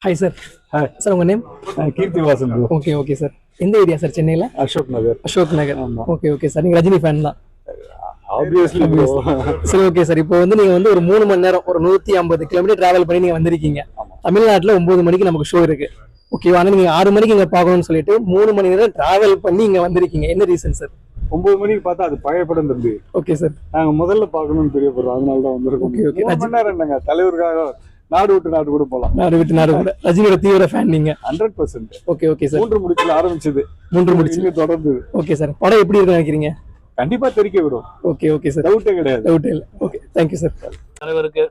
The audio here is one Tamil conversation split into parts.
Hi sir. சார் உங்கள் நேம்? கீர்த்திவாசன். Okay sir. எந்த ஏரியா சார் சென்னையில்? அசோக் நகர். Okay sir. நீங்கள் ரஜினி ஃபேன் தான்? ஆப்வியஸ்லி. சரி, ஓகே சார். இப்போ வந்து நீங்கள் வந்து ஒரு 3 மணி நேரம் ஒரு 150 கிலோமீட்டர் டிராவல் பண்ணி நீங்கள் வந்திருக்கீங்க. தமிழ்நாட்டில் 9 மணிக்கு நமக்கு ஷோ இருக்கு. ஓகேவா? ஆனால் நீங்கள் 6 மணிக்கு இங்கே பார்க்கணும்னு சொல்லிட்டு 3 மணி நேரம் டிராவல் பண்ணி இங்கே வந்திருக்கீங்க. என்ன ரீசன் சார்? 9 மணிக்கு பார்த்தா அது பழைய படம் தம்பி. Okay sir. நாங்க முதல்ல பார்க்கணும்னு தெரியப்படுறோம், அதனால தான் வந்திருக்கோம். ஓகே. 3 மணி நேரம் என்னங்க, தலைவருக்காக நாடு விட்டு நாடு கூட போலாம். நாடு விட்டு நாடு கூட. ரஜினியோட தீவிர ஃபேன் நீங்க? 100%. Okay sir. 3 முடிச்சுல ஆரம்பிச்சது, 3 முடிச்சு தொடர்ந்து. Okay sir. படம் எப்படி இருக்குன்னு நினைக்கிறீங்க? கண்டிப்பா தெரிக்க விடும். Okay sir. டவுட்டே கிடையாது. டவுட் இல்லை. Okay, thank you sir.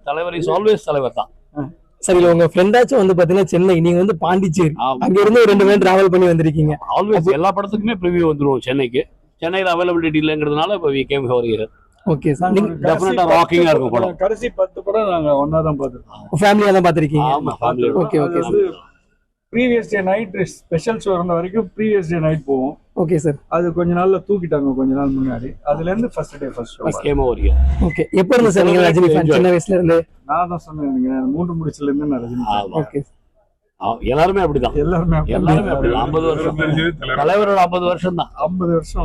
தலைவர் இஸ் ஆல்வேஸ் தலைவர் தான். சரி, உங்க ஃப்ரெண்டாச்சும் வந்து பாத்தீங்கன்னா சென்னை, நீங்க வந்து பாண்டிச்சேரி, அங்க இருந்து 2 மணி நேரம் டிராவல் பண்ணி வந்திருக்கீங்க. ஆல்வேஸ் எல்லா படத்துக்குமே ப்ரிவியூ வந்துருவோம் சென்னைக்கு. சென்னையில் அவைலபிலிட்டி இல்லைங்கிறதுனால இப்போ we came over here. Okay sir. நீங்க டெஃபினட்டா ராக்கிங்கா இருக்கும் படம். கடைசி 10 படம் நாங்க ஒண்ணா தான் பார்த்திருக்கோம். ஃபேமிலியா தான் பாத்திருக்கீங்க? ஆமா, family. Okay sir. Previous day night special show இருந்த வரைக்கும் ப்ரீவியஸ் டே நைட் போவோம். Okay sir. அது கொஞ்ச நாள்ல தூக்கிட்டாங்க, கொஞ்ச நாள் முன்னாடி. அதுல இருந்து first show game over here. Okay. எப்ப இருந்து சார் நீங்க ரஜினி ஃபேன்? சின்ன வயசுல இருந்து? நான் தான் சொன்னேன், 3 முடிச்சுல இருந்து நான் ரஜினி ஃபேன். ஓகே. எல்லாருமே அப்படிதான். எல்லாருமே அப்படிதான். 50 வருஷம் தலைவரோட 50 வருஷம் தான். 50 வருஷம்.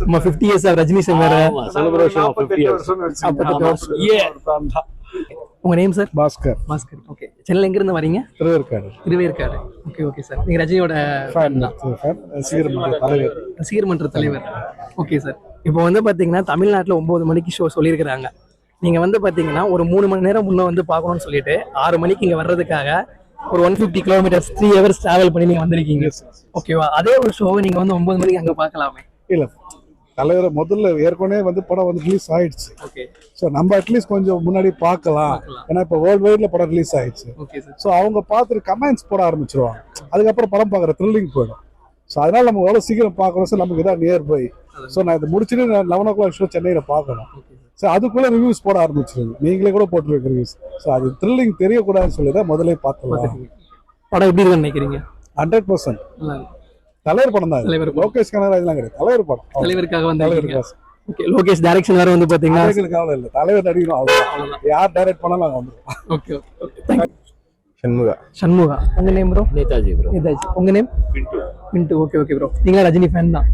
நம்ம 50 இயர்ஸ் ஆஃப் ரஜினி சார் வேற செலிப்ரேஷன் ஆஃப் 50 இயர்ஸ். உங்க நேம் சார்? பாஸ்கர். ஓகே. சென்னையில எங்க இருந்து வரீங்க? திருவேற்காடு. Okay sir. நீங்க ரஜினியோட ஃபேன் தான்? ரசிகர் மன்ற தலைவர். Okay sir. இப்போ வந்து பாத்தீங்கன்னா தமிழ்நாட்டுல 9 மணிக்கு ஷோ சொல்லியிருக்கிறாங்க. நீங்க வந்து பாத்தீங்கன்னா ஒரு 3 மணி நேரம் முன்ன வந்து பார்க்கணும்னு சொல்லிட்டு 6 மணிக்கு இங்க வர்றதுக்காக ஒரு 150 கிலோமீட்டர்ஸ் 3 ஹவர்ஸ் டிராவல் பண்ணி நீங்க வந்திருக்கீங்க. ஓகேவா? அதே ஒரு ஷோவை நீங்க வந்து 9 மணிக்கு அங்க பார்க்கலாமே? இல்ல, தலைவர் முதல்ல ஏற்கனவே வந்து படம் வந்து ரிலீஸ் ஆயிடுச்சு. ஓகே. ஸோ நம்ம அட்லீஸ்ட் கொஞ்சம் முன்னாடி பார்க்கலாம். ஏன்னா இப்போ வேர்ல்டு வைட்ல படம் ரிலீஸ் ஆயிடுச்சு. Okay sir. ஸோ அவங்க பார்த்துட்டு கமெண்ட்ஸ் போட ஆரம்பிச்சிருவாங்க. அதுக்கப்புறம் படம் பார்க்குற த்ரில்லிங் போயிடும். ஸோ அதனால நம்ம எவ்வளோ சீக்கிரம் பார்க்கணும். சார் நமக்கு இதான் நியர் பை. ஸோ நான் இதை முடிச்சுட்டு 11 o'clock ஷோ சென்னையில் பார்க்கணும். ஸோ அதுக்குள்ள ரிவ்யூஸ் போட ஆரம்பிச்சிருங்க. நீங்களே கூட போட்டுருக்க ரிவ்யூஸ். ஸோ அது த்ரில்லிங் தெரியக்கூடாதுன்னு சொல்லி தான் முதலே பார்த்துக்கலாம். படம் எப்படி இருக்குன்னு நினைக்கிறீங்க? 100% தலைவர் படம் தான். லோகேஷ் கனகராஜ் எல்லாம் கிடையாது, தலைவர் படம். தலைவருக்காக வந்து ஓகே. லோகேஷ் டைரக்ஷன் வேற வந்து பாத்தீங்கன்னா இல்ல, தலைவர் நடிக்கணும், அவ்வளவுதான். யார் டைரக்ட் பண்ணாலும் நாங்க வந்துருவோம். ஓகே. சண்முகா. உங்க நேம் ப்ரோ? நேதாஜி ப்ரோ. உங்க நேம்? பிண்டு. Okay bro. நீங்க ரஜினி ஃபேன் தான்?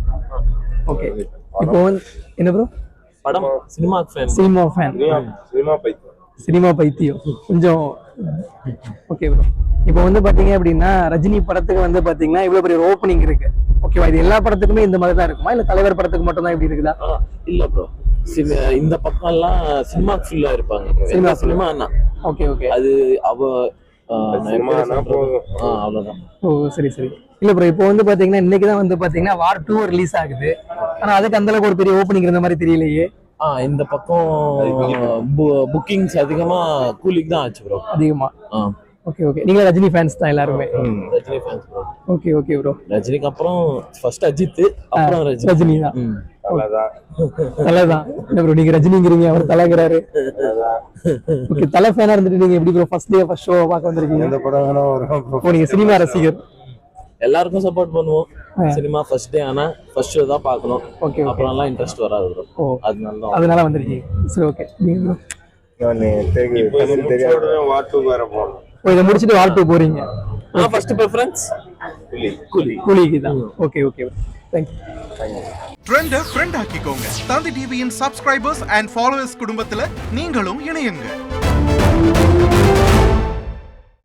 ஓகே. இப்போ என்ன ப்ரோ? படம் சினிமா ஃபேன். சினிமா பைத்தியம் கொஞ்சம். Okay bro. இப்போ வந்து பாத்தீங்க அப்படின்னா ரஜினி படத்துக்கு வந்து பாத்தீங்கன்னா இவ்வளவு பெரிய ஓப்பனிங் இருக்கு. ஓகேவா? இது எல்லா படத்துக்குமே இந்த மாதிரி தான் இருக்குமா, இல்ல தலைவர் படத்துக்கு மட்டும் தான் இப்படி இருக்குதா? இல்ல ப்ரோ, இந்த பக்கம் எல்லாம் சினிமா ஃபுல்லா இருப்பாங்க. சினிமானா ஓகே. அது அவ்வளவுதான். ஓ, சரி. இல்ல ப்ரோ, இப்போ வந்து பாத்தீங்கன்னா இன்னைக்குதான் வந்து பாத்தீங்கன்னா வார் 2 ரிலீஸ் ஆகுது. ஆனா அதுக்கு அந்த அளவுக்கு ஒரு பெரிய ஓப்பனிங் இருந்த மாதிரி தெரியலையே. இந்த பக்கம் புக்கிங்ஸ் அதிகமா கூலிக்கு தான் ஆச்சு ப்ரோ. அதிகமா. ஓகே. நீங்க ரஜினி ஃபேன்ஸ் தான் எல்லாருமே? Rajini fans bro. Okay bro. ரஜினிக்கு அப்புறம் ஃபர்ஸ்ட் அஜித், அப்புறம் ரஜினி தான். தலைதான். இல்ல ப்ரோ, நீங்க ரஜினிங்கிறீங்க, அவர் தலைங்கிறாரு. ஓகே. தலை ஃபேனா இருந்துட்டு நீங்க எப்படி ப்ரோ ஃபர்ஸ்ட் ஷோ பார்க்க வந்திருக்கீங்க? இந்த படம் வேணா வரும். நீங்க சினிமா ரசிகர்? எல்லாருக்கும் சப்போர்ட் பண்ணுவோம். சினிமா ஃபர்ஸ்ட் டே ஆனா ஃபர்ஸ்ட் ஷோ தான் பார்க்கணும். ஓகே. அப்புறம் எல்லாம் இன்ட்ரெஸ்ட் வராது ப்ரோ. அதனால வந்திருக்கீங்க. சரி, ஓகே. நீங்க ப்ரோ? இதை முடிச்சிட்டு வார் 2 போறீங்க? ஃபர்ஸ்ட் பிரெஃபரன்ஸ் கூலிக்கு தான். ஓகே. தேங்க்யூ. ட்ரெண்டை ஃப்ரெண்ட் ஆக்கிக்கோங்க. தந்தி டிவியின் சப்ஸ்கிரைபர்ஸ் அண்ட் ஃபாலோவர்ஸ் குடும்பத்துல நீங்களும் இணையுங்க.